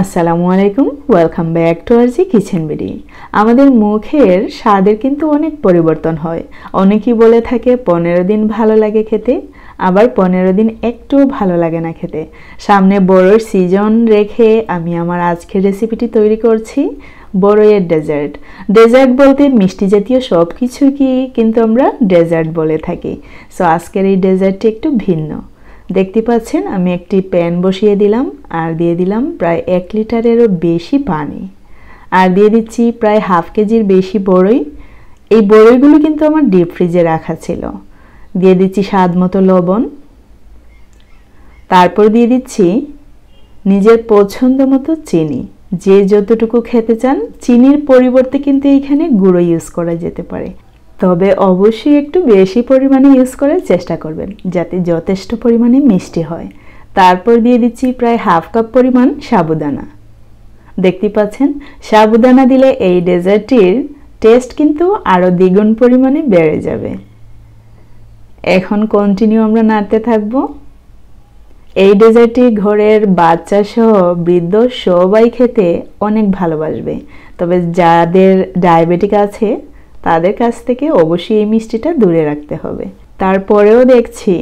আসসালামু আলাইকুম, welcome back to RG kitchen BD. আমাদের মুখের স্বাদের কিন্তু অনেক পরিবর্তন হয়। অনেকেই বলে থাকে 15 দিন ভালো লাগে খেতে, আবার 15 দিন একটু ভালো লাগে না খেতে। সামনে বড়ইয়ের সিজন রেখে আমি আমার আজকের রেসিপিটি তৈরি করছি, বড়ইয়ের ডেজার্ট। ডেজার্ট বলতে মিষ্টি জাতীয় সব কিছুকে কিন্তু আমরা ডেজার্ট বলে থাকি। সো আজকের এই ডেজার্টটি একটু ভিন্ন। দেখতে পাচ্ছেন আমি একটি প্যান বসিয়ে দিলাম আর দিয়ে দিলাম প্রায় 1 লিটারেরও বেশি পানি, আর দিয়ে দিচ্ছি প্রায় হাফ কেজির বেশি বড়ই। এই বড়ইগুলো কিন্তু আমার ডিপ ফ্রিজে রাখা ছিল। দিয়ে দিচ্ছি স্বাদ মতো লবণ, তারপর দিয়ে দিচ্ছি নিজের পছন্দ মতো চিনি। যে যতটুকু খেতে চান, চিনির পরিবর্তে কিন্তু এখানে গুঁড়ো ইউজ করা যেতে পারে, তবে অবশ্যই একটু বেশি পরিমাণে ইউজ করার চেষ্টা করবেন যাতে যথেষ্ট পরিমাণে মিষ্টি হয়। তারপর দিয়ে দিচ্ছি প্রায় হাফ কাপ পরিমাণ সাবুদানা। দেখতে পাচ্ছেন সাবুদানা দিলে এই ডেজার্টটির টেস্ট কিন্তু আরও দ্বিগুণ পরিমাণে বেড়ে যাবে। এখন কন্টিনিউ আমরা নাড়তে থাকবো। এই ডেজার্টটি ঘরের বাচ্চা সহ বৃদ্ধ সবাই খেতে অনেক ভালোবাসবে, তবে যাদের ডায়াবেটিক আছে তাদের কাছ থেকে অবশ্যই এই মিষ্টিটা দূরে রাখতে হবে। তারপরেও দেখছি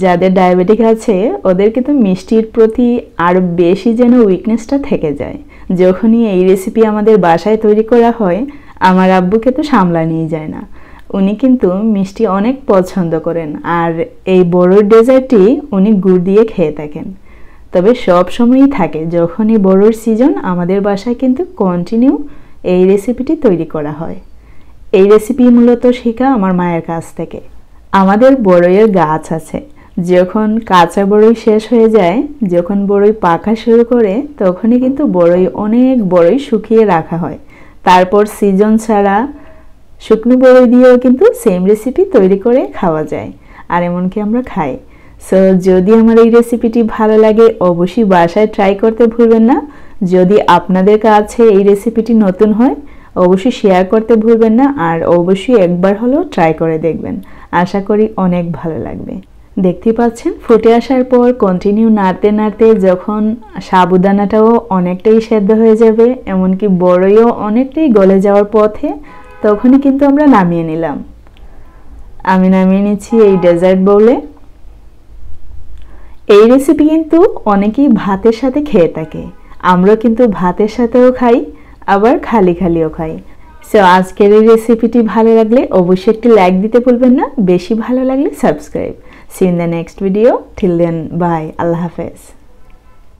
যাদের ডায়াবেটিক আছে ওদের কিন্তু মিষ্টির প্রতি আরও বেশি যেন উইকনেসটা থেকে যায়। যখনই এই রেসিপি আমাদের বাসায় তৈরি করা হয়, আমার আব্বুকে তো সামলানোই যায় না। উনি কিন্তু মিষ্টি অনেক পছন্দ করেন, আর এই বড়ইর ডেজার্টটি উনি গুড় দিয়ে খেয়ে থাকেন। তবে সব সময়ই থাকে যখনই বড়ইর সিজন, আমাদের বাসায় কিন্তু কন্টিনিউ এই রেসিপিটি তৈরি করা হয়। এই রেসিপি মূলত শেখা আমার মায়ের কাছ থেকে। আমাদের বড়ইয়ের গাছ আছে, যখন কাঁচা বড়ই শেষ হয়ে যায়, যখন বড়ই পাকা শুরু করে, তখনই কিন্তু অনেক বড়ই শুকিয়ে রাখা হয়। তারপর সিজন ছাড়া শুকনো বড়ই দিয়েও কিন্তু সেম রেসিপি তৈরি করে খাওয়া যায়, আর এমনকি আমরা খাই। সো যদি আমার এই রেসিপিটি ভালো লাগে অবশ্যই বাসায় ট্রাই করতে ভুলবেন না। যদি আপনাদের কাছে এই রেসিপিটি নতুন হয় অবশ্যই শেয়ার করতে ভুলবেন না, আর অবশ্যই একবার হলেও ট্রাই করে দেখবেন। আশা করি অনেক ভালো লাগবে। দেখতে পাচ্ছেন ফুটে আসার পর কন্টিনিউ নাড়তে নাড়তে যখন সাবুদানাটাও অনেকটাই সেদ্ধ হয়ে যাবে, এমনকি বড়ইও অনেকটাই গলে যাওয়ার পথে, তখনই কিন্তু আমরা নামিয়ে নিলাম। আমি নামিয়ে নিচ্ছি এই ডেজার্ট বাউলে। এই রেসিপি কিন্তু অনেকেই ভাতের সাথে খেয়ে থাকে, আমরা কিন্তু ভাতের সাথেও খাই, আবার খালি খালিও খাই। সো আজকের এই রেসিপিটি ভালো লাগলে অবশ্যই একটি লাইক দিতে ভুলবেন না, বেশি ভালো লাগলে subscribe. See in the next video, till then bye, আল্লাহ হাফেজ।